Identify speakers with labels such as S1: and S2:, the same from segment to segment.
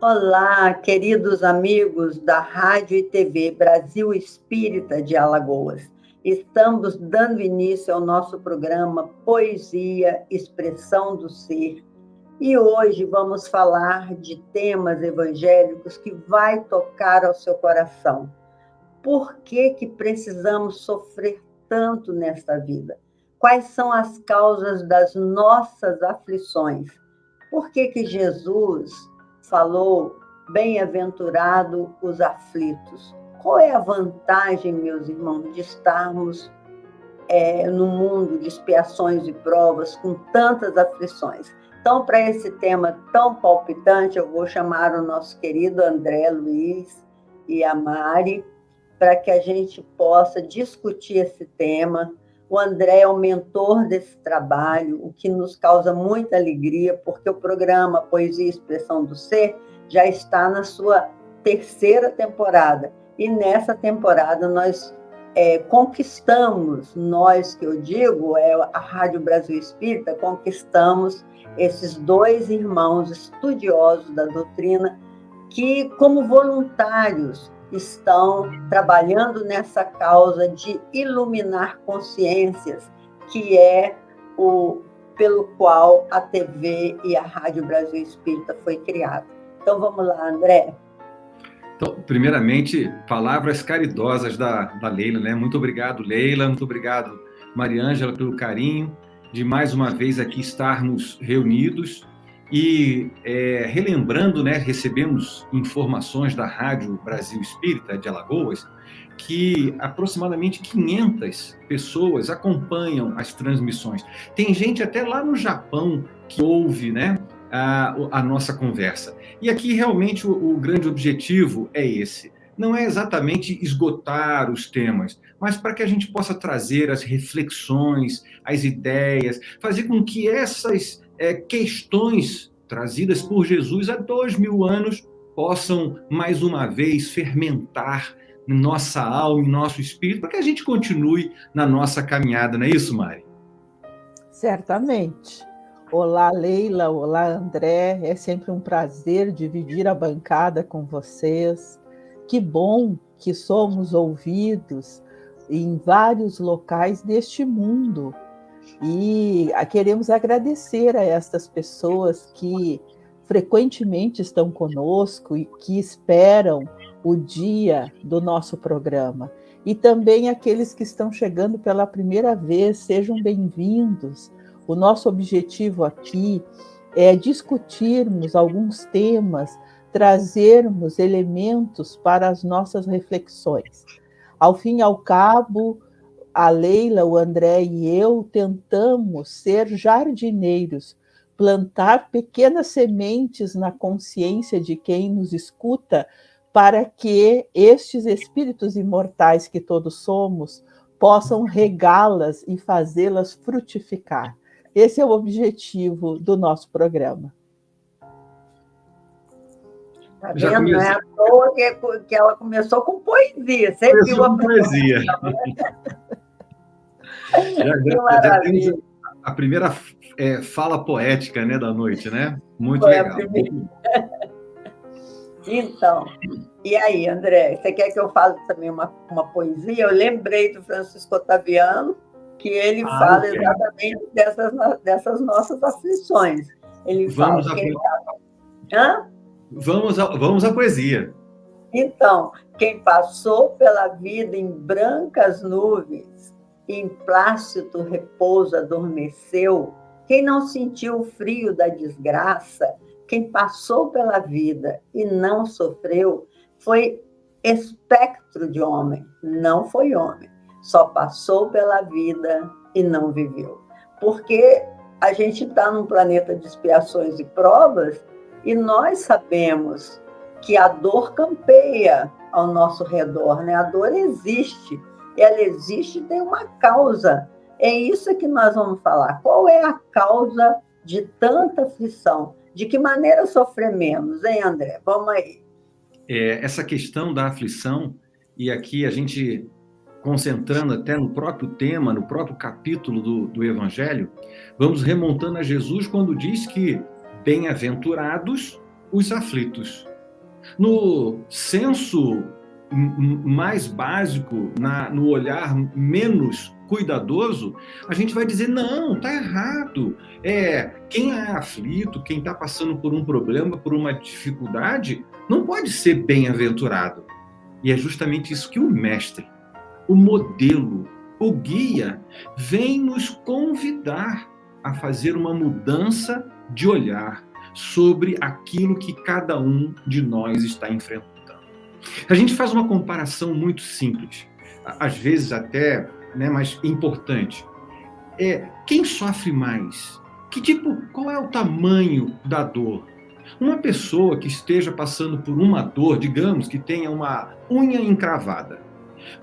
S1: Olá, queridos amigos da Rádio e TV Brasil Espírita de Alagoas. Estamos dando início ao nosso programa Poesia, Expressão do Ser. E hoje vamos falar de temas evangélicos que vai tocar ao seu coração. Por que precisamos sofrer tanto nesta vida? Quais são as causas das nossas aflições? Por que Jesus falou, bem-aventurado os aflitos? Qual é a vantagem, meus irmãos, de estarmos no mundo de expiações e provas, com tantas aflições? Então, para esse tema tão palpitante, eu vou chamar o nosso querido André Luiz e a Mari, para que a gente possa discutir esse tema. O André é o mentor desse trabalho, o que nos causa muita alegria, porque o programa Poesia e Expressão do Ser já está na sua terceira temporada. E nessa temporada nós conquistamos, nós que eu digo, a Rádio Brasil Espírita, conquistamos esses dois irmãos estudiosos da doutrina que, como voluntários, estão trabalhando nessa causa de iluminar consciências, que é pelo qual a TV e a Rádio Brasil Espírita foi criada. Então, vamos lá, André.
S2: Então, primeiramente, palavras caridosas da Leila, né? Muito obrigado, Leila, muito obrigado, Mariângela, pelo carinho de mais uma vez aqui estarmos reunidos. E relembrando, né, recebemos informações da Rádio Brasil Espírita de Alagoas que aproximadamente 500 pessoas acompanham as transmissões. Tem gente até lá no Japão que ouve, né, a nossa conversa. E aqui realmente o grande objetivo é esse. Não é exatamente esgotar os temas, mas para que a gente possa trazer as reflexões, as ideias, fazer com que essas questões trazidas por Jesus há 2000 anos possam, mais uma vez, fermentar em nossa alma, em nosso espírito, para que a gente continue na nossa caminhada, não é isso, Mari?
S3: Certamente. Olá, Leila, olá, André, é sempre um prazer dividir a bancada com vocês. Que bom que somos ouvidos em vários locais deste mundo. E queremos agradecer a estas pessoas que frequentemente estão conosco e que esperam o dia do nosso programa. E também aqueles que estão chegando pela primeira vez, sejam bem-vindos. O nosso objetivo aqui é discutirmos alguns temas, trazermos elementos para as nossas reflexões. Ao fim e ao cabo, a Leila, o André e eu tentamos ser jardineiros, plantar pequenas sementes na consciência de quem nos escuta, para que estes espíritos imortais que todos somos possam regá-las e fazê-las frutificar. Esse é o objetivo do nosso programa.
S1: Tá vendo? Não é à toa que ela começou com poesia. Você viu a
S2: poesia. Já temos a primeira fala poética, né, da noite, né? Muito legal.
S1: Então, e aí, André, você quer que eu fale também uma poesia? Eu lembrei do Francisco Otaviano, que ele fala exatamente dessas nossas aflições. Ele fala
S2: Vamos à poesia.
S1: Então, quem passou pela vida em brancas nuvens, em plácido repouso adormeceu, quem não sentiu o frio da desgraça, quem passou pela vida e não sofreu, foi espectro de homem, não foi homem. Só passou pela vida e não viveu. Porque a gente está num planeta de expiações e provas e nós sabemos que a dor campeia ao nosso redor, né? A dor existe. Ela existe e tem uma causa. É isso que nós vamos falar. Qual é a causa de tanta aflição? De que maneira sofrer menos, hein, André? Vamos aí.
S2: Essa questão da aflição, e aqui a gente concentrando até no próprio tema, no próprio capítulo do Evangelho, vamos remontando a Jesus quando diz que bem-aventurados os aflitos. No senso mais básico, no olhar menos cuidadoso, a gente vai dizer, não, está errado. Quem é aflito, quem está passando por um problema, por uma dificuldade, não pode ser bem-aventurado. E é justamente isso que o mestre, o modelo, o guia, vem nos convidar a fazer uma mudança de olhar sobre aquilo que cada um de nós está enfrentando. A gente faz uma comparação muito simples, às vezes até, mas importante. Quem sofre mais? Qual é o tamanho da dor? Uma pessoa que esteja passando por uma dor, digamos que tenha uma unha encravada,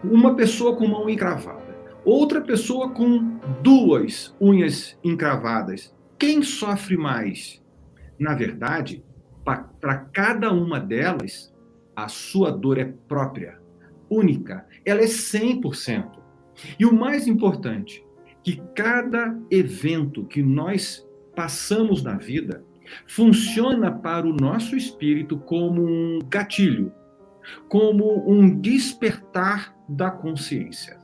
S2: uma pessoa com uma unha encravada, outra pessoa com 2 unhas encravadas, quem sofre mais? Na verdade, para cada uma delas, a sua dor é própria, única, ela é 100%. E o mais importante, que cada evento que nós passamos na vida funciona para o nosso espírito como um gatilho, como um despertar da consciência.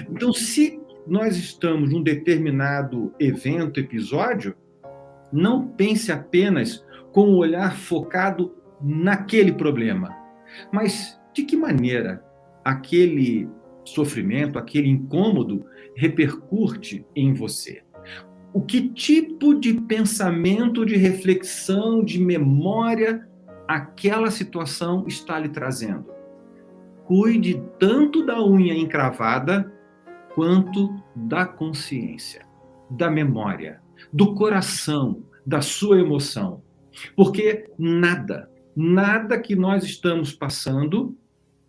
S2: Então, se nós estamos num determinado evento, episódio, não pense apenas com o olhar focado naquele problema, mas de que maneira aquele sofrimento, aquele incômodo repercute em você? O que tipo de pensamento, de reflexão, de memória aquela situação está lhe trazendo? Cuide tanto da unha encravada quanto da consciência, da memória, do coração, da sua emoção. Porque nada que nós estamos passando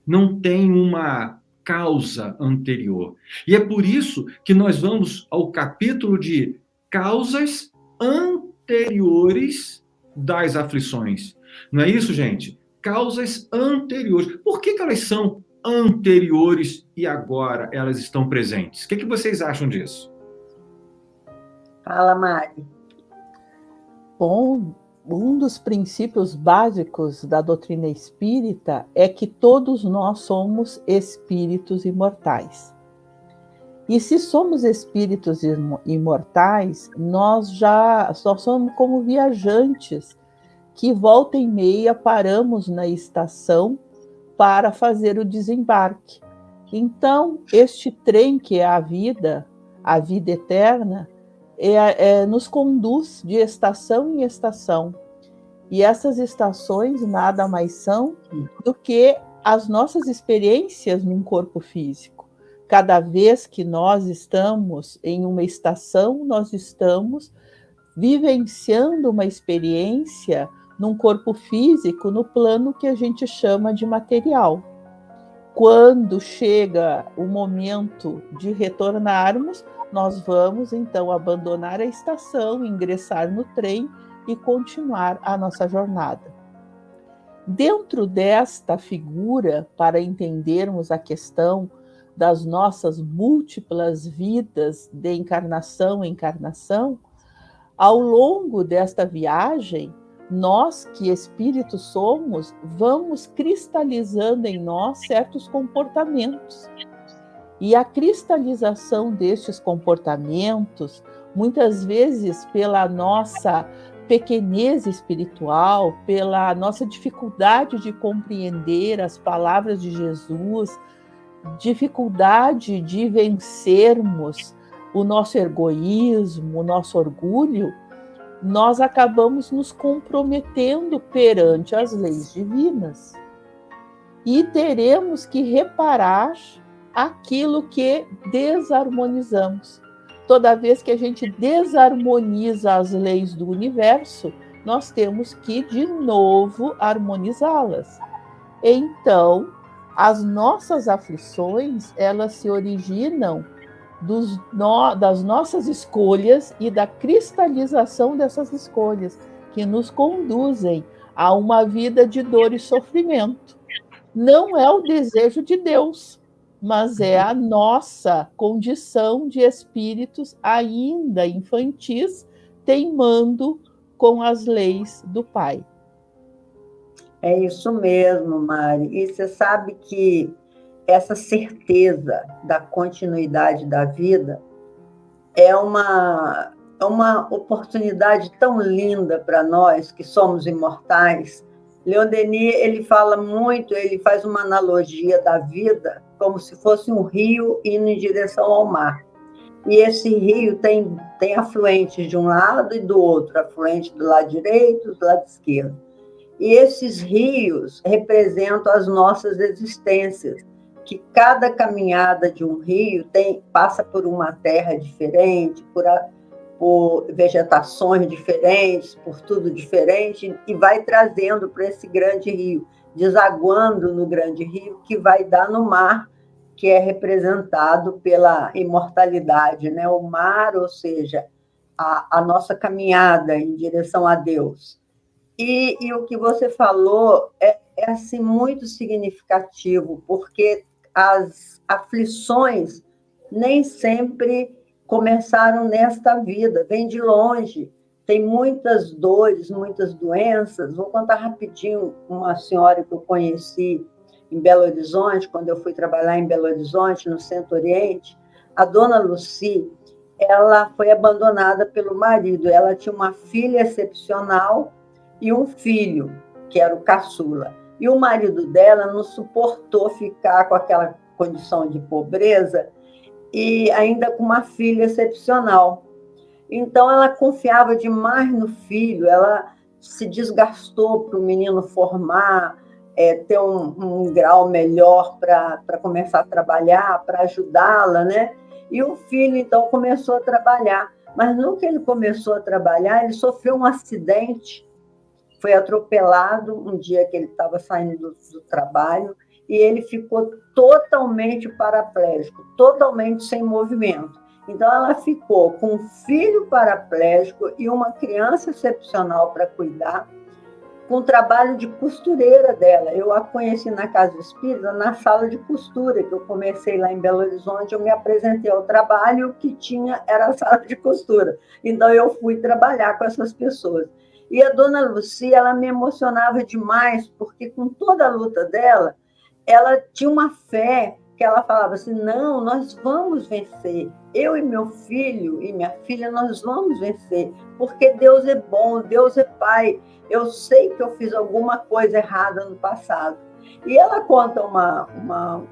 S2: não tem uma causa anterior. E é por isso que nós vamos ao capítulo de causas anteriores das aflições. Não é isso, gente? Causas anteriores. Por que elas são anteriores e agora elas estão presentes? O que vocês acham disso?
S1: Fala, Mari.
S3: Bom, um dos princípios básicos da doutrina espírita é que todos nós somos espíritos imortais. E se somos espíritos imortais, nós só somos como viajantes que volta e meia paramos na estação para fazer o desembarque. Então, este trem que é a vida eterna, nos conduz de estação em estação. E essas estações nada mais são do que as nossas experiências num corpo físico. Cada vez que nós estamos em uma estação, nós estamos vivenciando uma experiência num corpo físico, no plano que a gente chama de material. Quando chega o momento de retornarmos, nós vamos, então, abandonar a estação, ingressar no trem e continuar a nossa jornada. Dentro desta figura, para entendermos a questão das nossas múltiplas vidas de encarnação em encarnação, ao longo desta viagem, nós que espíritos somos, vamos cristalizando em nós certos comportamentos. E a cristalização destes comportamentos, muitas vezes pela nossa pequenez espiritual, pela nossa dificuldade de compreender as palavras de Jesus, dificuldade de vencermos o nosso egoísmo, o nosso orgulho, nós acabamos nos comprometendo perante as leis divinas. E teremos que reparar aquilo que desarmonizamos. Toda vez que a gente desarmoniza as leis do universo, nós temos que, de novo, harmonizá-las. Então, as nossas aflições, elas se originam das nossas escolhas e da cristalização dessas escolhas, que nos conduzem a uma vida de dor e sofrimento. Não é o desejo de Deus, mas é a nossa condição de espíritos ainda infantis, teimando com as leis do Pai.
S1: É isso mesmo, Mari. E você sabe que essa certeza da continuidade da vida é uma oportunidade tão linda para nós que somos imortais. Leon Denis, ele fala muito, ele faz uma analogia da vida como se fosse um rio indo em direção ao mar. E esse rio tem afluentes de um lado e do outro, afluente do lado direito, do lado esquerdo. E esses rios representam as nossas existências, que cada caminhada de um rio passa por uma terra diferente, por vegetações diferentes, por tudo diferente, e vai trazendo para esse grande rio, desaguando no grande rio, que vai dar no mar, que é representado pela imortalidade, né? O mar, ou seja, a nossa caminhada em direção a Deus. E o que você falou é assim, muito significativo, porque as aflições nem sempre começaram nesta vida, vem de longe. Tem muitas dores, muitas doenças. Vou contar rapidinho uma senhora que eu conheci em Belo Horizonte, quando eu fui trabalhar em Belo Horizonte, no Centro-Oriente. A dona Lucy, ela foi abandonada pelo marido. Ela tinha uma filha excepcional e um filho, que era o caçula. E o marido dela não suportou ficar com aquela condição de pobreza e ainda com uma filha excepcional. Então, ela confiava demais no filho, ela se desgastou para o menino formar, ter um grau melhor para começar a trabalhar, para ajudá-la, né? E o filho, então, começou a trabalhar. Mas no que ele começou a trabalhar, ele sofreu um acidente, foi atropelado um dia que ele estava saindo do trabalho, e ele ficou totalmente paraplégico, totalmente sem movimento. Então, ela ficou com um filho paraplégico e uma criança excepcional para cuidar, com o trabalho de costureira dela. Eu a conheci na Casa Espírita, na sala de costura, que eu comecei lá em Belo Horizonte, eu me apresentei ao trabalho, o que tinha era a sala de costura. Então, eu fui trabalhar com essas pessoas. E a dona Lucy, ela me emocionava demais, porque com toda a luta dela, ela tinha uma fé que ela falava assim, não, nós vamos vencer. Eu e meu filho e minha filha, nós vamos vencer, porque Deus é bom, Deus é Pai. Eu sei que eu fiz alguma coisa errada no passado. E ela conta uma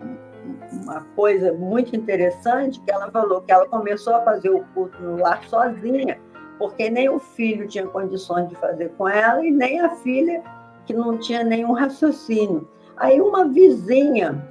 S1: coisa muito interessante, que ela falou que ela começou a fazer o culto no lar sozinha, porque nem o filho tinha condições de fazer com ela e nem a filha, que não tinha nenhum raciocínio. Aí uma vizinha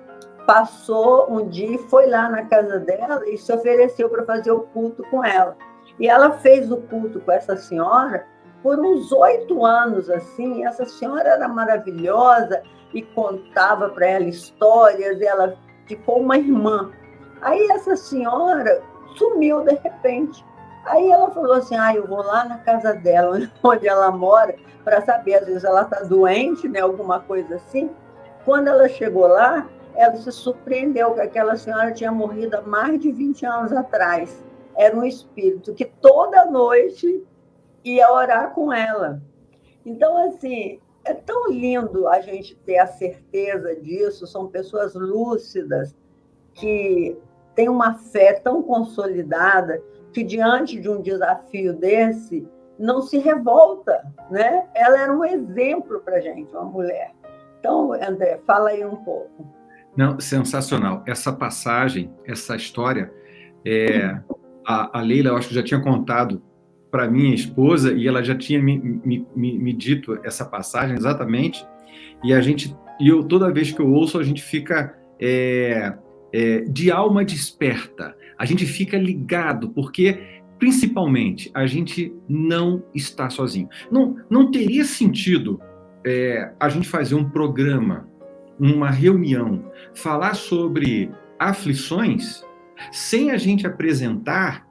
S1: passou um dia e foi lá na casa dela e se ofereceu para fazer o culto com ela. E ela fez o culto com essa senhora por uns 8 anos, assim. Essa senhora era maravilhosa e contava para ela histórias, e ela ficou uma irmã. Aí essa senhora sumiu de repente. Aí ela falou assim, eu vou lá na casa dela, onde ela mora, para saber, às vezes ela está doente, né, alguma coisa assim. Quando ela chegou lá, ela se surpreendeu que aquela senhora tinha morrido há mais de 20 anos atrás. Era um espírito que toda noite ia orar com ela. Então, assim, é tão lindo a gente ter a certeza disso. São pessoas lúcidas que têm uma fé tão consolidada que, diante de um desafio desse, não se revolta, né? Ela era um exemplo para a gente, uma mulher. Então, André, fala aí um pouco.
S2: Não, sensacional. Essa passagem, essa história, a Leila, eu acho que já tinha contado para minha esposa, e ela já tinha me dito essa passagem exatamente, e eu toda vez que eu ouço, a gente fica de alma desperta, a gente fica ligado, porque, principalmente, a gente não está sozinho. Não teria sentido a gente fazer um programa, uma reunião, falar sobre aflições, sem a gente apresentar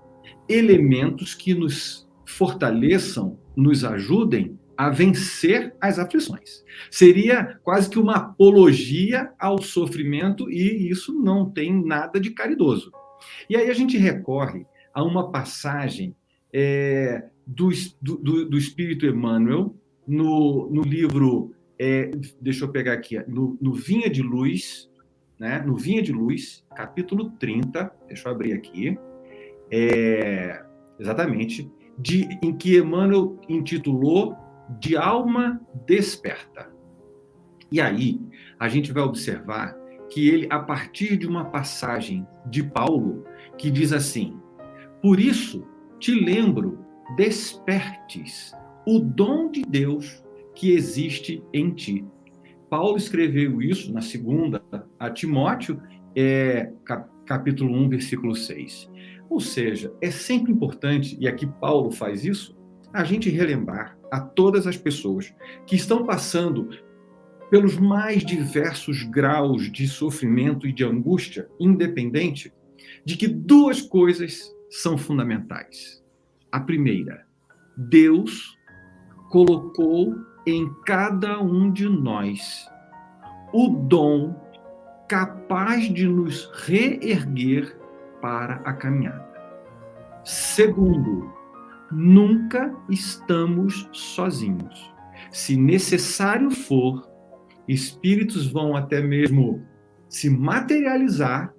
S2: elementos que nos fortaleçam, nos ajudem a vencer as aflições. Seria quase que uma apologia ao sofrimento, e isso não tem nada de caridoso. E aí a gente recorre a uma passagem do Espírito Emmanuel, no livro deixa eu pegar aqui, no Vinha de Luz, né? No Vinha de Luz, capítulo 30, deixa eu abrir aqui, exatamente, em que Emmanuel intitulou De Alma Desperta. E aí, a gente vai observar que ele, a partir de uma passagem de Paulo, que diz assim: por isso te lembro, despertes o dom de Deus que existe em ti. Paulo escreveu isso na segunda a Timóteo, capítulo 1, versículo 6. Ou seja, é sempre importante, e aqui Paulo faz isso, a gente relembrar a todas as pessoas que estão passando pelos mais diversos graus de sofrimento e de angústia, independente, de que duas coisas são fundamentais. A primeira, Deus colocou em cada um de nós o dom capaz de nos reerguer para a caminhada. Segundo, nunca estamos sozinhos. Se necessário for, espíritos vão até mesmo se materializar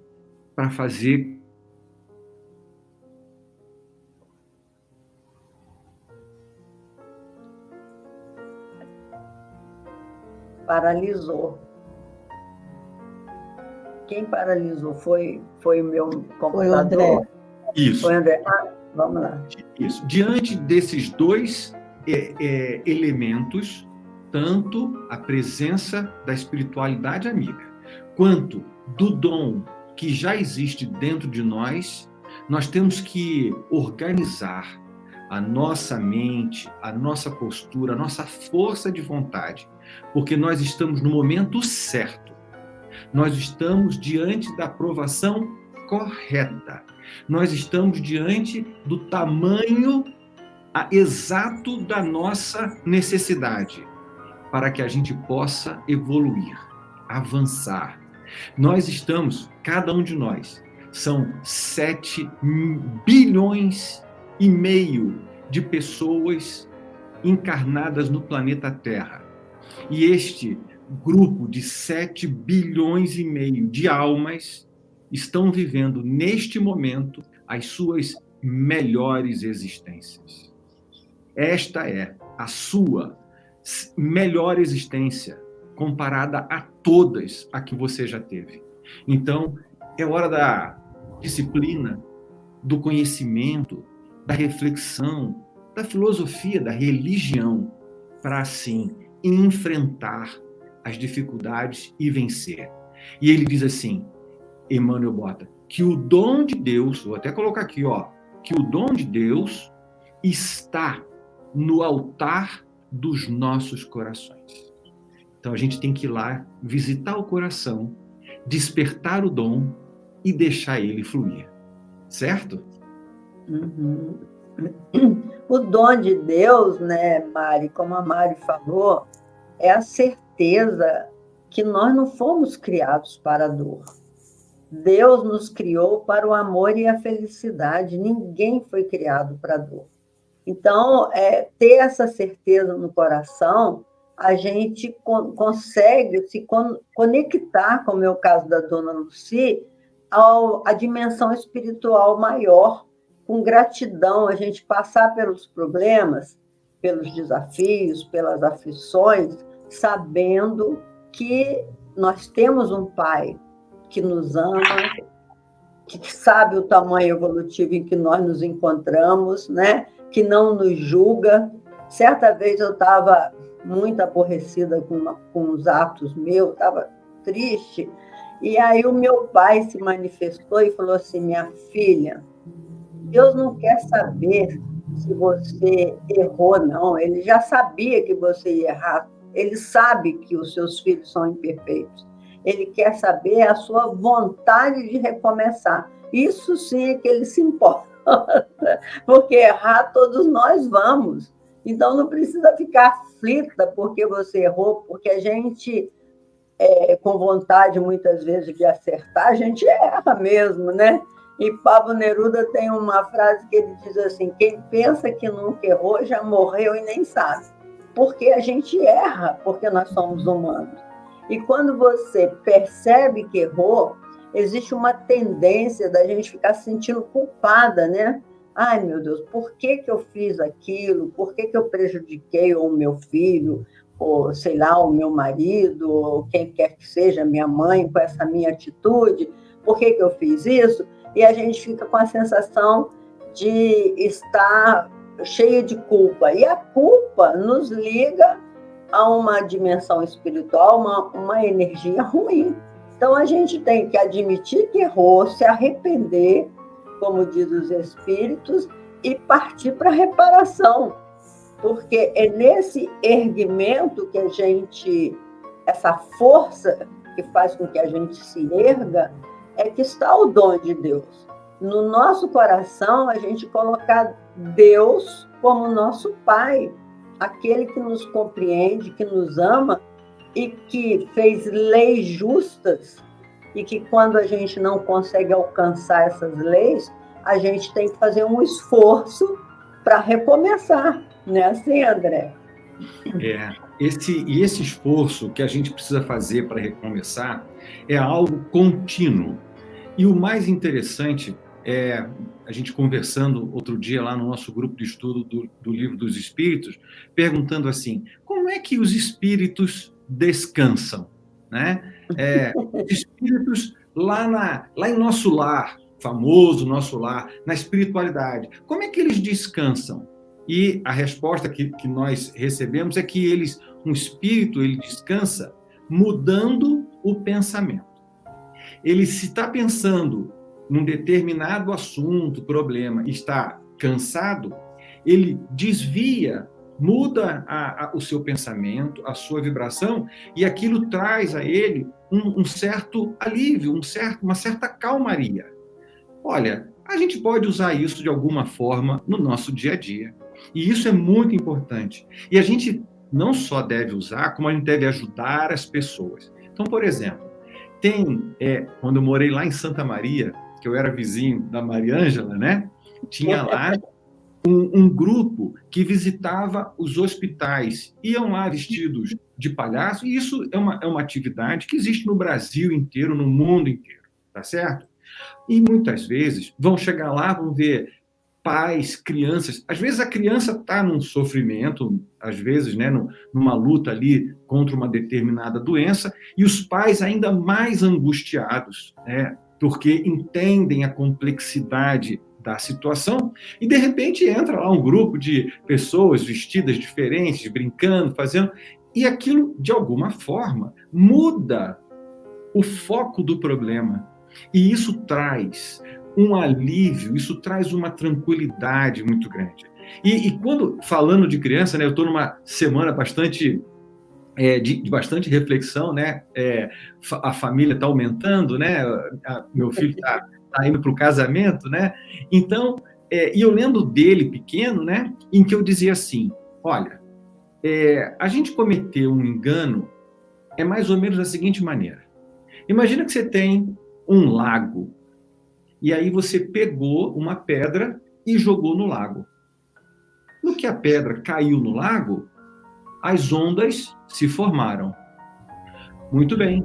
S2: para fazer
S1: paralisou. Quem paralisou foi o meu computador?
S3: Foi o André.
S2: Isso.
S1: Foi o André. Vamos lá.
S2: Isso. Diante desses dois elementos, tanto a presença da espiritualidade amiga, quanto do dom que já existe dentro de nós, nós temos que organizar a nossa mente, a nossa postura, a nossa força de vontade, porque nós estamos no momento certo. Nós estamos diante da provação correta. Nós estamos diante do tamanho exato da nossa necessidade, para que a gente possa evoluir, avançar. Nós estamos, cada um de nós, são 7 bilhões e meio de pessoas encarnadas no planeta Terra. E este grupo de 7 bilhões e meio de almas estão vivendo, neste momento, as suas melhores existências. Esta é a sua melhor existência, comparada a todas a que você já teve. Então, é hora da disciplina, do conhecimento, da reflexão, da filosofia, da religião, para, assim, enfrentar as dificuldades e vencer. E ele diz assim, Emmanuel bota, que o dom de Deus, vou até colocar aqui, que o dom de Deus está no altar dos nossos corações. Então a gente tem que ir lá, visitar o coração, despertar o dom e deixar ele fluir. Certo?
S1: Uhum. O dom de Deus, né, Mari, como a Mari falou, é a certeza que nós não fomos criados para a dor. Deus nos criou para o amor e a felicidade. Ninguém foi criado para a dor. Então, ter essa certeza no coração, a gente consegue se conectar, como é o caso da Dona Lucy, à dimensão espiritual maior, com gratidão, a gente passar pelos problemas, pelos desafios, pelas aflições, sabendo que nós temos um Pai que nos ama, que sabe o tamanho evolutivo em que nós nos encontramos, né? Que não nos julga. Certa vez eu estava muito aborrecida com os atos meus, estava triste, e aí o meu pai se manifestou e falou assim, minha filha, Deus não quer saber se você errou, não. Ele já sabia que você ia errar. Ele sabe que os seus filhos são imperfeitos. Ele quer saber a sua vontade de recomeçar. Isso sim é que ele se importa. Porque errar todos nós vamos. Então não precisa ficar aflita porque você errou, porque a gente, com vontade muitas vezes de acertar, a gente erra mesmo, né? E Pablo Neruda tem uma frase que ele diz assim, quem pensa que nunca errou já morreu e nem sabe. porque a gente erra, porque nós somos humanos. E quando você percebe que errou, existe uma tendência da gente ficar se sentindo culpada, né? Ai, meu Deus, por que eu fiz aquilo? Por que eu prejudiquei o meu filho, ou, sei lá, o meu marido, ou quem quer que seja, minha mãe, com essa minha atitude? Por que eu fiz isso? E a gente fica com a sensação de estar cheia de culpa. E a culpa nos liga a uma dimensão espiritual, uma energia ruim. Então, a gente tem que admitir que errou, se arrepender, como diz os espíritos, e partir para a reparação. Porque é nesse erguimento que a gente, essa força que faz com que a gente se erga, é que está o dom de Deus. No nosso coração, a gente colocar Deus como nosso Pai, aquele que nos compreende, que nos ama e que fez leis justas, e que quando a gente não consegue alcançar essas leis, a gente tem que fazer um esforço para recomeçar, não é assim, André?
S2: Esse esforço que a gente precisa fazer para recomeçar é algo contínuo. E o mais interessante é a gente conversando outro dia lá no nosso grupo de estudo do Livro dos Espíritos, perguntando assim, como é que os espíritos descansam? Né? Os espíritos lá em nosso lar, famoso nosso lar, na espiritualidade, como é que eles descansam? E a resposta que nós recebemos é que um espírito, ele descansa mudando o pensamento. Ele, se está pensando num determinado assunto, problema, está cansado, ele desvia, muda o seu pensamento, a sua vibração, e aquilo traz a ele um certo alívio, uma certa calmaria. Olha, a gente pode usar isso de alguma forma no nosso dia a dia. E isso é muito importante. E a gente não só deve usar, como a gente deve ajudar as pessoas. Então, por exemplo, quando eu morei lá em Santa Maria, que eu era vizinho da Mariângela, né? Tinha lá um grupo que visitava os hospitais. Iam lá vestidos de palhaço, e isso é uma atividade que existe no Brasil inteiro, no mundo inteiro, tá certo? E muitas vezes vão chegar lá, vão ver pais, crianças. Às vezes a criança está num sofrimento, às vezes, né, numa luta ali contra uma determinada doença, e os pais ainda mais angustiados, né, porque entendem a complexidade da situação, e de repente entra lá um grupo de pessoas vestidas diferentes, brincando, fazendo, e aquilo, de alguma forma, muda o foco do problema. E isso traz um alívio, isso traz uma tranquilidade muito grande. E quando, falando de criança, né, eu estou numa semana bastante de bastante reflexão, né? A família está aumentando, né? Meu filho está indo para o casamento, né? Então, e eu lendo dele pequeno, né? Em que eu dizia assim, olha, a gente cometeu um engano mais ou menos da seguinte maneira. Imagina que você tem um lago, e aí você pegou uma pedra e jogou no lago. No que a pedra caiu no lago, as ondas se formaram. Muito bem.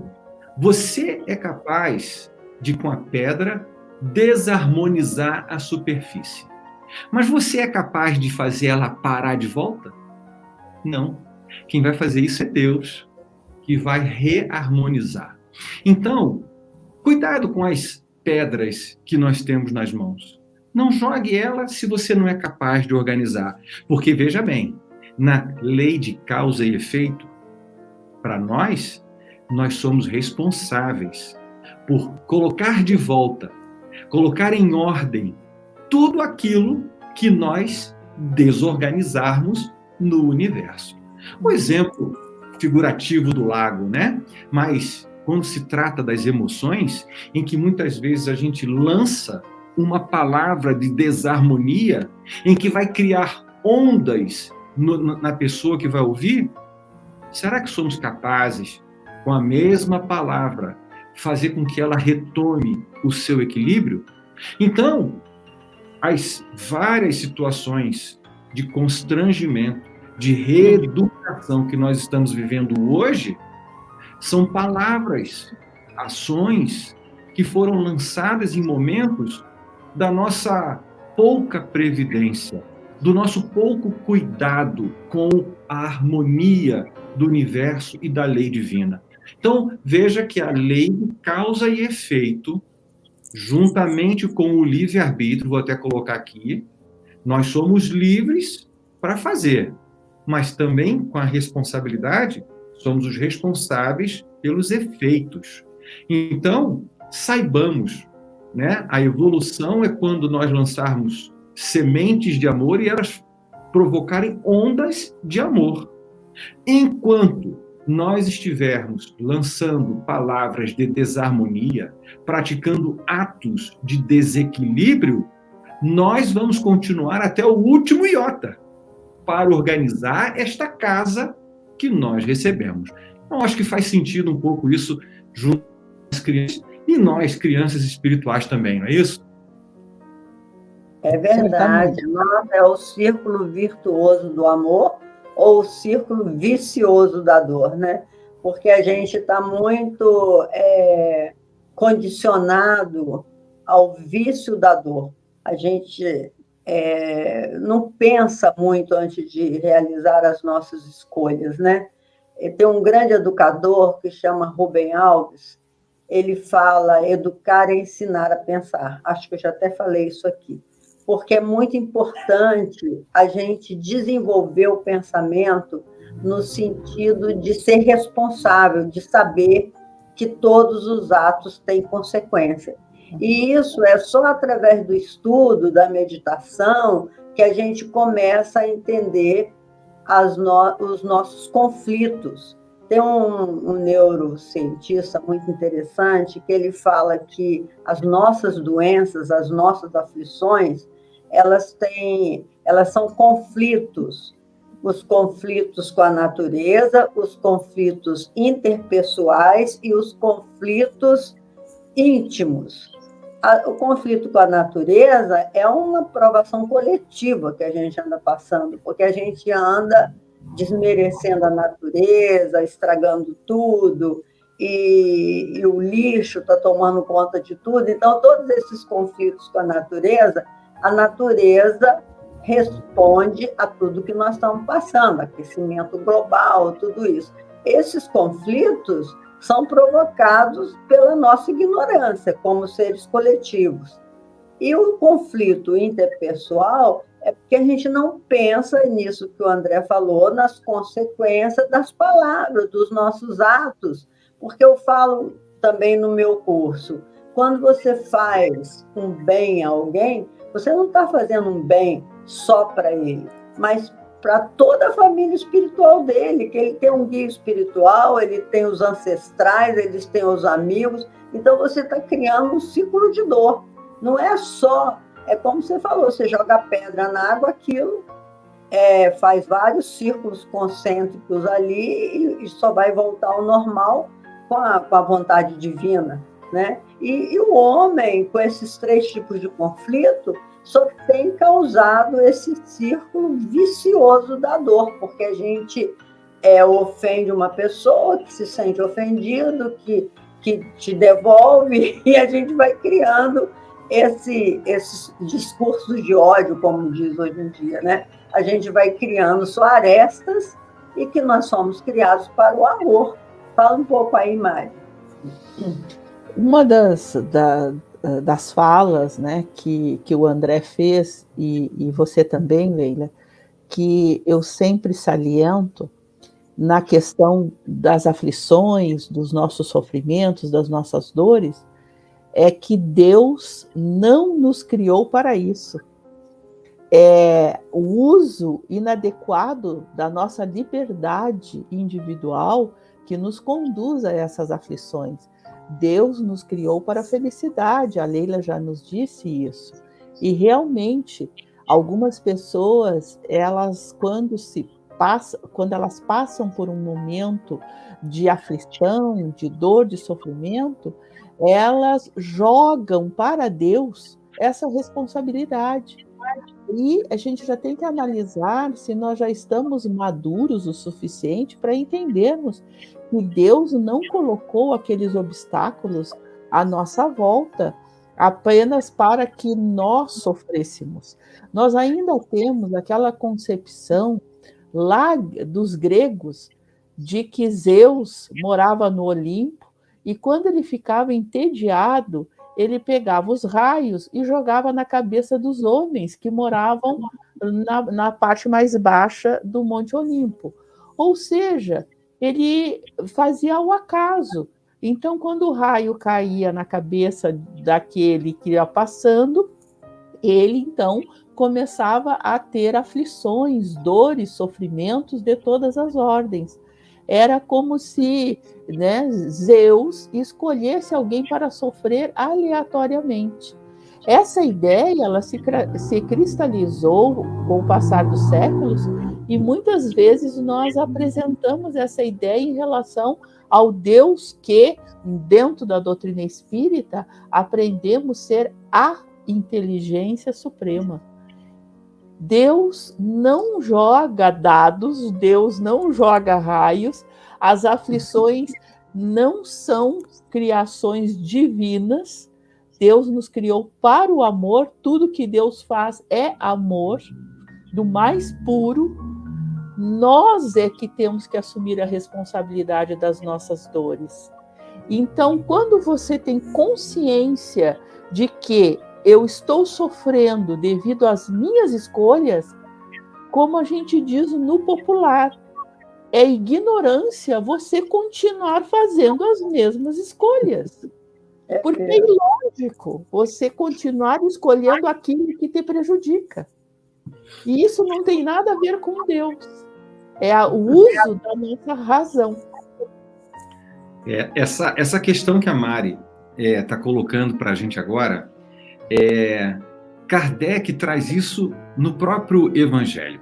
S2: Você é capaz de, com a pedra, desarmonizar a superfície. Mas você é capaz de fazer ela parar de volta? Não. Quem vai fazer isso é Deus, que vai reharmonizar. Então, cuidado com as pedras que nós temos nas mãos. Não jogue ela se você não é capaz de organizar. Porque, veja bem, na lei de causa e efeito, para nós somos responsáveis por colocar de volta, colocar em ordem tudo aquilo que nós desorganizarmos no universo. O exemplo figurativo do lago, né? Mas quando se trata das emoções, em que muitas vezes a gente lança uma palavra de desarmonia, em que vai criar ondas na pessoa que vai ouvir, será que somos capazes, com a mesma palavra, fazer com que ela retome o seu equilíbrio? Então, as várias situações de constrangimento de reeducação que nós estamos vivendo hoje são palavras, ações que foram lançadas em momentos da nossa pouca previdência, do nosso pouco cuidado com a harmonia do universo e da lei divina. Então, veja que a lei de causa e efeito, juntamente com o livre-arbítrio, vou até colocar aqui, nós somos livres para fazer, mas também com a responsabilidade, somos os responsáveis pelos efeitos. Então, saibamos, né? A evolução é quando nós lançarmos sementes de amor e elas provocarem ondas de amor. Enquanto nós estivermos lançando palavras de desarmonia, praticando atos de desequilíbrio, nós vamos continuar até o último iota para organizar esta casa que nós recebemos. Então, acho que faz sentido um pouco isso junto às crianças e nós, crianças espirituais também, não é isso?
S1: É verdade. Nossa, é o círculo virtuoso do amor ou o círculo vicioso da dor, né? Porque a gente está muito condicionado ao vício da dor. A gente não pensa muito antes de realizar as nossas escolhas, né? Tem um grande educador que chama Rubem Alves, ele fala educar é ensinar a pensar. Acho que eu já até falei isso aqui. Porque é muito importante a gente desenvolver o pensamento no sentido de ser responsável, de saber que todos os atos têm consequência. E isso é só através do estudo, da meditação, que a gente começa a entender os nossos conflitos. Tem um neurocientista muito interessante que ele fala que as nossas doenças, as nossas aflições, elas são conflitos. Os conflitos com a natureza, os conflitos interpessoais e os conflitos íntimos. O conflito com a natureza é uma provação coletiva que a gente anda passando, porque a gente anda desmerecendo a natureza, estragando tudo, e o lixo está tomando conta de tudo. Então, todos esses conflitos com a natureza responde a tudo que nós estamos passando, aquecimento global, tudo isso. Esses conflitos são provocados pela nossa ignorância como seres coletivos. E o conflito interpessoal é porque a gente não pensa nisso que o André falou, nas consequências das palavras, dos nossos atos. Porque eu falo também no meu curso, quando você faz um bem a alguém, você não está fazendo um bem só para ele, mas para toda a família espiritual dele, que ele tem um guia espiritual, ele tem os ancestrais, eles têm os amigos. Então, você está criando um ciclo de dor. Não é só, é como você falou, você joga pedra na água, aquilo faz vários círculos concêntricos ali e só vai voltar ao normal com a vontade divina, né? E o homem, com esses 3 tipos de conflito, só tem causado esse círculo vicioso da dor, porque a gente ofende uma pessoa que se sente ofendido, que te devolve, e a gente vai criando esses discursos de ódio, como diz hoje em dia, né? A gente vai criando só arestas e que nós somos criados para o amor. Fala um pouco aí, Mari.
S3: Uma das falas, né, que o André fez, e você também, Leila, que eu sempre saliento na questão das aflições, dos nossos sofrimentos, das nossas dores, é que Deus não nos criou para isso. É o uso inadequado da nossa liberdade individual que nos conduz a essas aflições. Deus nos criou para a felicidade, a Leila já nos disse isso. E realmente, algumas pessoas, quando elas passam por um momento de aflição, de dor, de sofrimento, elas jogam para Deus essa responsabilidade. E a gente já tem que analisar se nós já estamos maduros o suficiente para entendermos que Deus não colocou aqueles obstáculos à nossa volta apenas para que nós sofrêssemos. Nós ainda temos aquela concepção lá dos gregos de que Zeus morava no Olimpo e quando ele ficava entediado, ele pegava os raios e jogava na cabeça dos homens que moravam na parte mais baixa do Monte Olimpo. Ou seja, ele fazia ao acaso. Então, quando o raio caía na cabeça daquele que ia passando, ele, então, começava a ter aflições, dores, sofrimentos de todas as ordens. Era como se, né, Zeus escolhesse alguém para sofrer aleatoriamente. Essa ideia ela se cristalizou com o passar dos séculos e muitas vezes nós apresentamos essa ideia em relação ao Deus que, dentro da doutrina espírita, aprendemos ser a inteligência suprema. Deus não joga dados, Deus não joga raios, as aflições não são criações divinas, Deus nos criou para o amor, tudo que Deus faz é amor, do mais puro. Nós é que temos que assumir a responsabilidade das nossas dores. Então, quando você tem consciência de que eu estou sofrendo devido às minhas escolhas, como a gente diz no popular, é ignorância você continuar fazendo as mesmas escolhas. Porque é ilógico você continuar escolhendo aquilo que te prejudica. E isso não tem nada a ver com Deus. É o uso da nossa razão.
S2: Essa questão que a Mari está colocando para a gente agora, Kardec traz isso no próprio Evangelho.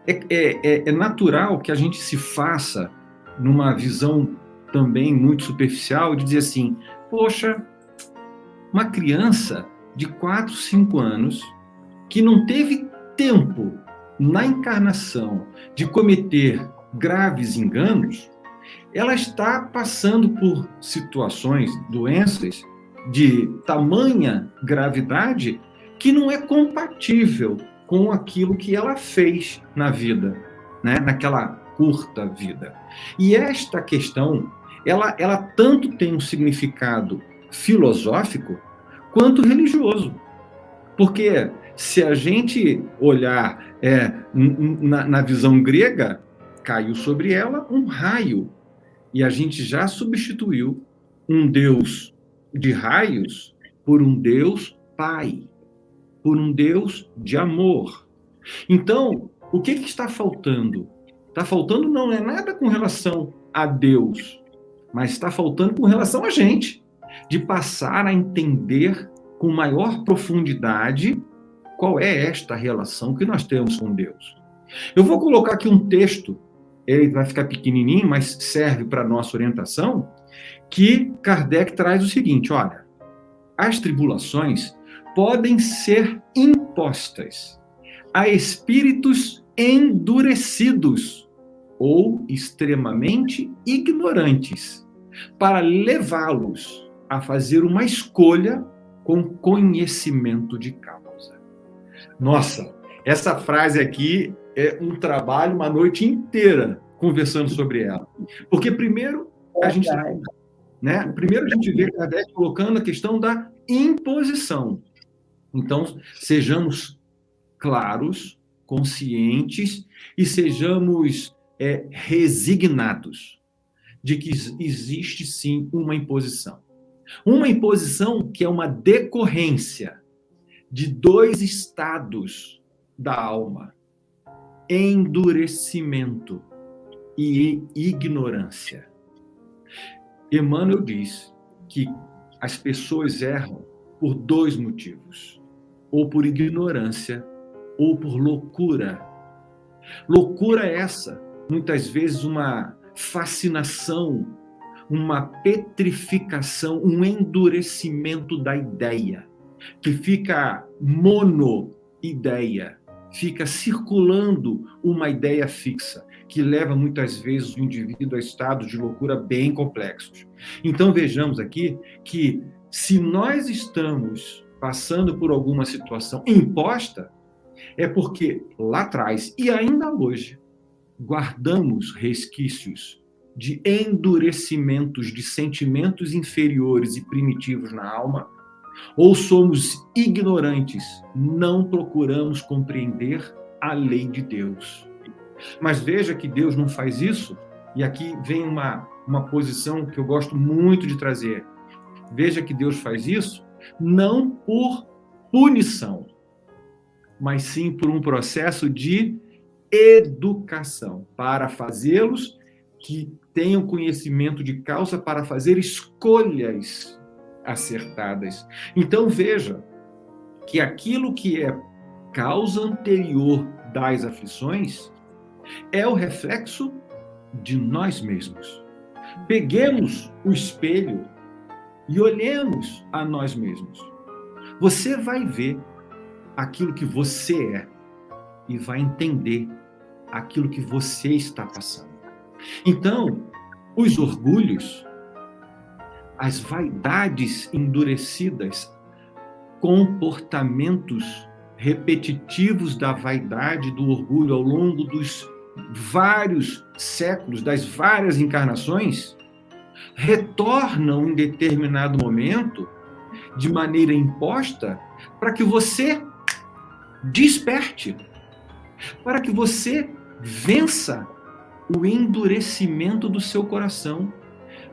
S2: É natural que a gente se faça numa visão também muito superficial de dizer assim, poxa, uma criança de 4, 5 anos que não teve tempo na encarnação de cometer graves enganos, ela está passando por situações, doenças de tamanha gravidade que não é compatível com aquilo que ela fez na vida, né? Naquela curta vida. E esta questão, ela tanto tem um significado filosófico quanto religioso. Porque se a gente olhar na visão grega, caiu sobre ela um raio. E a gente já substituiu um Deus de raios por um Deus Pai, por um Deus de amor. Então, o que está faltando? Está faltando não é nada com relação a Deus, mas está faltando com relação a gente, de passar a entender com maior profundidade qual é esta relação que nós temos com Deus. Eu vou colocar aqui um texto, ele vai ficar pequenininho, mas serve para a nossa orientação, que Kardec traz o seguinte, olha, as tribulações podem ser impostas a espíritos endurecidos ou extremamente ignorantes, para levá-los a fazer uma escolha com conhecimento de causa. Nossa, essa frase aqui é um trabalho, uma noite inteira conversando sobre ela. Porque primeiro a gente vê Kardec colocando a questão da imposição. Então, sejamos claros, conscientes e sejamos resignados de que existe sim uma imposição. Uma imposição que é uma decorrência de 2 estados da alma: endurecimento e ignorância. Emmanuel diz que as pessoas erram por 2 motivos: ou por ignorância ou por loucura. Loucura essa, muitas vezes uma fascinação, uma petrificação, um endurecimento da ideia, que fica monoideal, ideia, fica circulando uma ideia fixa, que leva muitas vezes o indivíduo a estados de loucura bem complexos. Então vejamos aqui que se nós estamos passando por alguma situação imposta, é porque lá atrás e ainda hoje guardamos resquícios de endurecimentos de sentimentos inferiores e primitivos na alma, ou somos ignorantes, não procuramos compreender a lei de Deus. Mas veja que Deus não faz isso, e aqui vem uma posição que eu gosto muito de trazer. Veja que Deus faz isso não por punição, mas sim por um processo de educação, para fazê-los que tenham conhecimento de causa para fazer escolhas acertadas. Então veja que aquilo que é causa anterior das aflições é o reflexo de nós mesmos. Peguemos o espelho e olhemos a nós mesmos. Você vai ver aquilo que você é e vai entender aquilo que você está passando. Então, os orgulhos, as vaidades endurecidas, comportamentos repetitivos da vaidade, do orgulho ao longo dos vários séculos, das várias encarnações, retornam em determinado momento, de maneira imposta, para que você desperte, para que você vença o endurecimento do seu coração,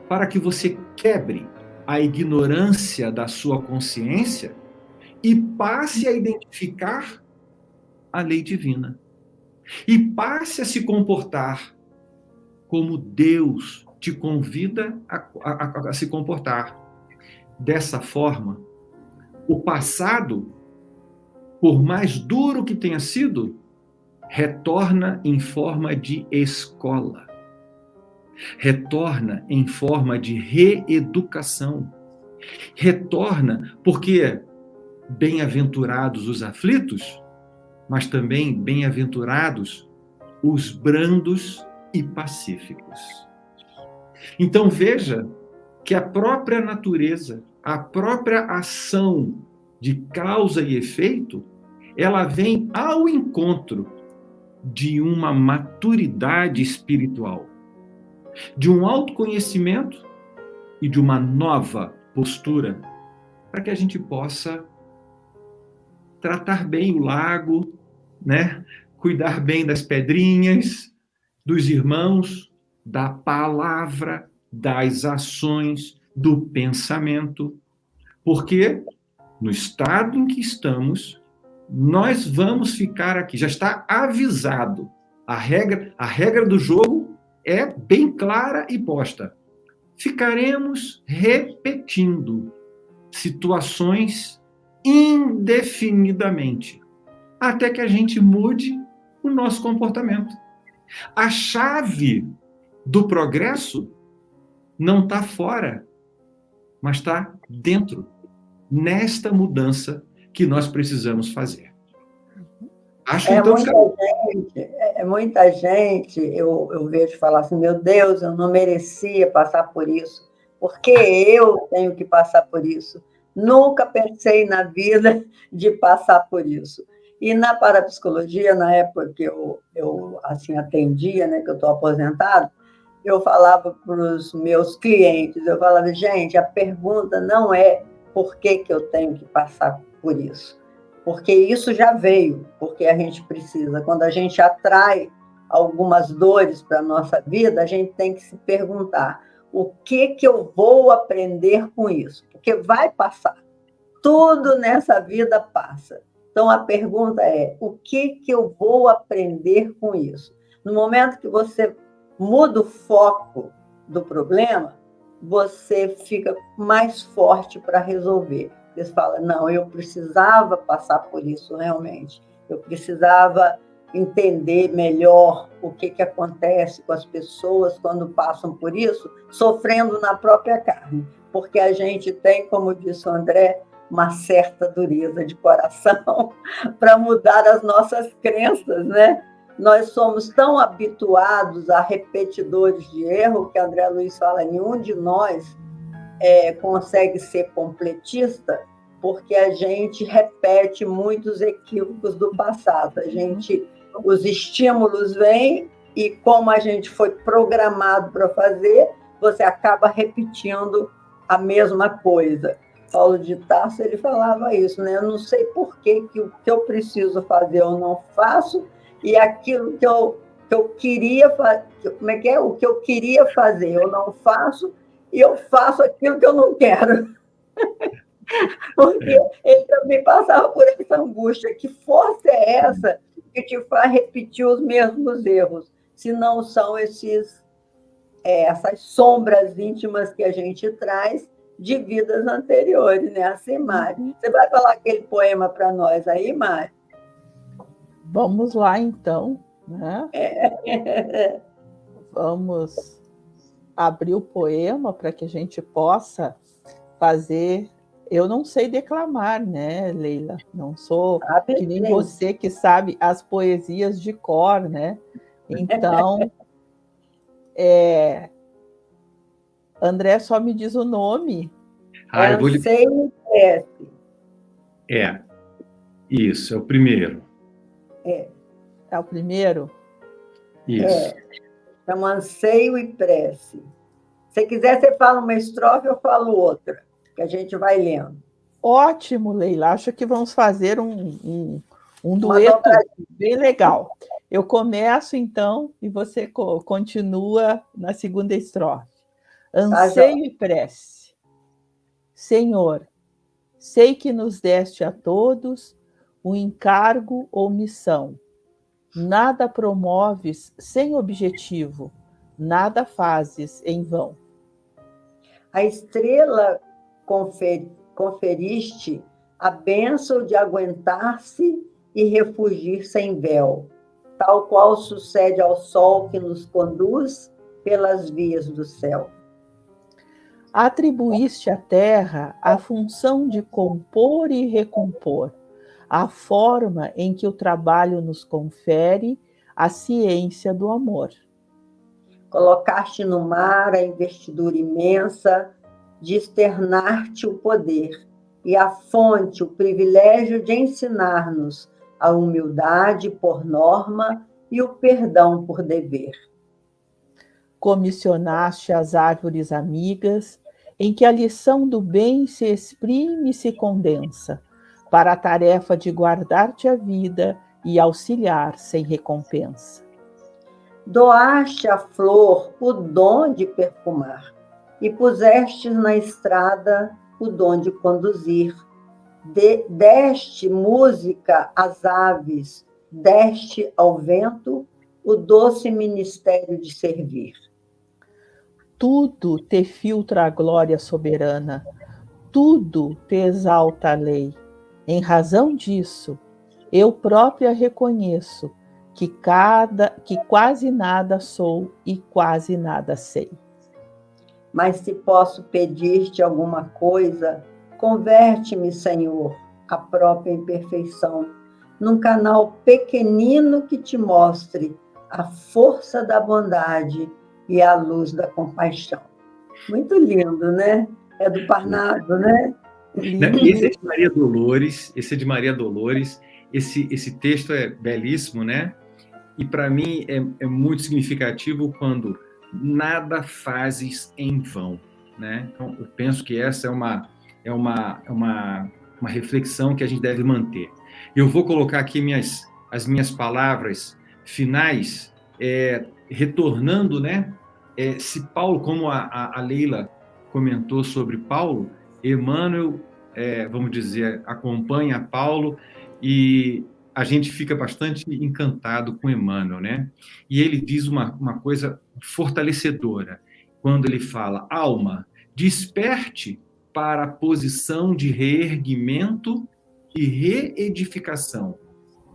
S2: para que você quebre a ignorância da sua consciência e passe a identificar a lei divina. E passe a se comportar como Deus te convida a se comportar. Dessa forma, o passado, por mais duro que tenha sido, retorna em forma de escola. Retorna em forma de reeducação. Retorna porque bem-aventurados os aflitos, mas também bem-aventurados os brandos e pacíficos. Então veja que a própria natureza, a própria ação de causa e efeito, ela vem ao encontro de uma maturidade espiritual, de um autoconhecimento e de uma nova postura, para que a gente possa tratar bem o lago, né? Cuidar bem das pedrinhas, dos irmãos, da palavra, das ações, do pensamento, porque no estado em que estamos, nós vamos ficar aqui, já está avisado. A regra do jogo é bem clara e posta. Ficaremos repetindo situações indefinidamente, até que a gente mude o nosso comportamento. A chave do progresso não está fora, mas está dentro, nesta mudança que nós precisamos fazer. Acho que então...
S1: muita gente, eu vejo falar assim, meu Deus, eu não merecia passar por isso, porque eu tenho que passar por isso. Nunca pensei na vida de passar por isso. E na parapsicologia, na época que eu assim, atendia, né, que eu estou aposentado, eu falava para os meus clientes, eu falava, gente, a pergunta não é por que eu tenho que passar por isso. Porque isso já veio, porque a gente precisa. Quando a gente atrai algumas dores para a nossa vida, a gente tem que se perguntar, o que eu vou aprender com isso? Porque vai passar. Tudo nessa vida passa. Então, a pergunta é, o que eu vou aprender com isso? No momento que você muda o foco do problema, você fica mais forte para resolver. Você fala, não, eu precisava passar por isso realmente. Eu precisava entender melhor o que acontece com as pessoas quando passam por isso, sofrendo na própria carne. Porque a gente tem, como disse o André, uma certa dureza de coração para mudar as nossas crenças, né? Nós somos tão habituados a repetidores de erro, que André Luiz fala, nenhum de nós consegue ser completista, porque a gente repete muitos equívocos do passado. Os estímulos vêm e, como a gente foi programado para fazer, você acaba repetindo a mesma coisa. Paulo de Tarso, ele falava isso, né? Eu não sei por que o que eu preciso fazer eu não faço, e aquilo que eu queria fazer, como é que é? O que eu queria fazer eu não faço, e eu faço aquilo que eu não quero. Porque ele também passava por essa angústia. Que força é essa que te faz repetir os mesmos erros? Se não são essas sombras íntimas que a gente traz de vidas anteriores, né? Assim, Mari. Você vai falar aquele poema para nós aí, Mari?
S3: Vamos lá, então, né? Vamos abrir o poema para que a gente possa fazer. Eu não sei declamar, né, Leila? Não sou que nem você que sabe as poesias de cor, né? Então, André só me diz o nome.
S1: Anseio e prece.
S2: Isso, é o primeiro.
S3: É o primeiro?
S2: Isso.
S1: Então, anseio e prece. Se quiser, você fala uma estrofe, eu falo outra, que a gente vai lendo.
S3: Ótimo, Leila. Acho que vamos fazer um dueto bem legal. Eu começo, então, e você continua na segunda estrofe. Anseio e prece. Senhor, sei que nos deste a todos um encargo ou missão. Nada promoves sem objetivo, nada fazes em vão.
S1: A estrela conferiste a bênção de aguentar-se e refugir sem véu, tal qual sucede ao sol que nos conduz pelas vias do céu.
S3: Atribuíste à terra a função de compor e recompor, a forma em que o trabalho nos confere a ciência do amor.
S1: Colocaste no mar a investidura imensa de externar-te o poder, e a fonte, o privilégio de ensinar-nos a humildade por norma e o perdão por dever.
S3: Comissionaste as árvores amigas, em que a lição do bem se exprime e se condensa, para a tarefa de guardar-te a vida e auxiliar sem recompensa.
S1: Doaste à flor o dom de perfumar, e puseste na estrada o dom de conduzir. Deste música às aves, deste ao vento o doce ministério de servir.
S3: Tudo te filtra a glória soberana, tudo te exalta a lei. Em razão disso, eu própria reconheço que quase nada sou e quase nada sei.
S1: Mas se posso pedir-te alguma coisa, converte-me, Senhor, a própria imperfeição, num canal pequenino que te mostre a força da bondade e a luz da compaixão. Muito lindo, né? É do Parnaso, né?
S2: Esse é de Maria Dolores, esse texto é belíssimo, né? E para mim é muito significativo quando nada fazes em vão, né? Então, eu penso que essa é uma reflexão que a gente deve manter. Eu vou colocar aqui as minhas palavras finais, retornando, né? Se Paulo, como a Leila comentou sobre Paulo, Emmanuel, vamos dizer, acompanha Paulo e a gente fica bastante encantado com Emmanuel, né? E ele diz uma coisa fortalecedora, quando ele fala: alma, desperte para a posição de reerguimento e reedificação,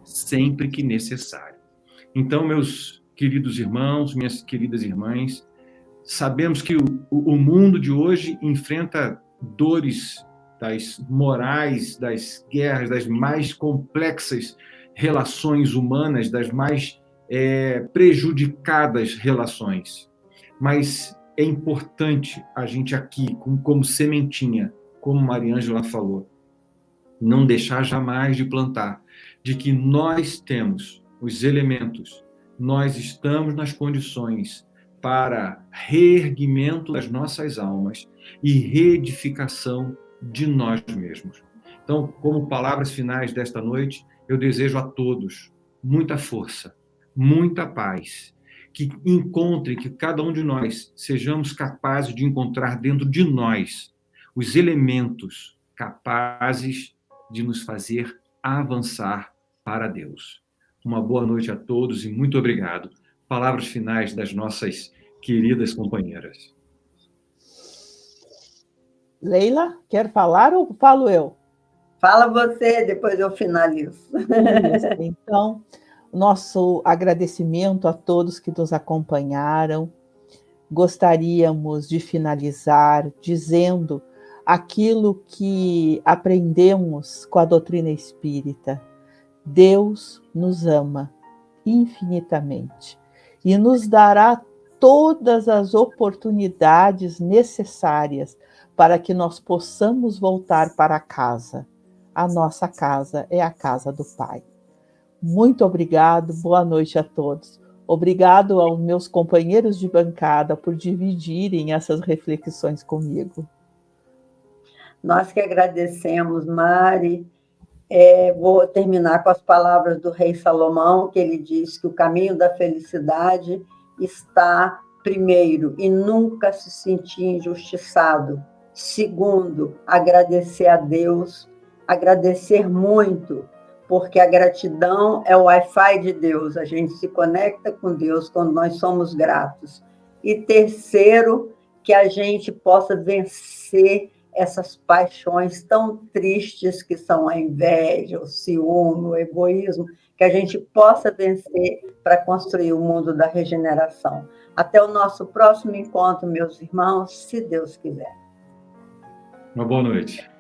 S2: sempre que necessário. Então, meus queridos irmãos, minhas queridas irmãs, sabemos que o mundo de hoje enfrenta dores das morais, das guerras, das mais complexas relações humanas, das mais prejudicadas relações. Mas é importante a gente aqui, como sementinha, como Mariângela falou, não deixar jamais de plantar, de que nós temos os elementos, nós estamos nas condições para reerguimento das nossas almas e reedificação de nós mesmos. Então, como palavras finais desta noite, eu desejo a todos muita força, muita paz, que encontrem, que cada um de nós sejamos capazes de encontrar dentro de nós os elementos capazes de nos fazer avançar para Deus. Uma boa noite a todos e muito obrigado. Palavras finais das nossas queridas companheiras.
S3: Leila, quer falar ou falo eu?
S1: Fala você, depois eu finalizo.
S3: Isso. Então, nosso agradecimento a todos que nos acompanharam. Gostaríamos de finalizar dizendo aquilo que aprendemos com a doutrina espírita. Deus nos ama infinitamente e nos dará todas as oportunidades necessárias para que nós possamos voltar para casa. A nossa casa é a casa do Pai. Muito obrigado, boa noite a todos. Obrigado aos meus companheiros de bancada por dividirem essas reflexões comigo.
S1: Nós que agradecemos, Mari. Vou terminar com as palavras do rei Salomão, que ele diz que o caminho da felicidade está, primeiro, em nunca se sentir injustiçado. Segundo, agradecer a Deus, agradecer muito, porque a gratidão é o Wi-Fi de Deus. A gente se conecta com Deus quando nós somos gratos. E terceiro, que a gente possa vencer essas paixões tão tristes que são a inveja, o ciúme, o egoísmo, que a gente possa vencer para construir o mundo da regeneração. Até o nosso próximo encontro, meus irmãos, se Deus quiser.
S2: Uma boa noite.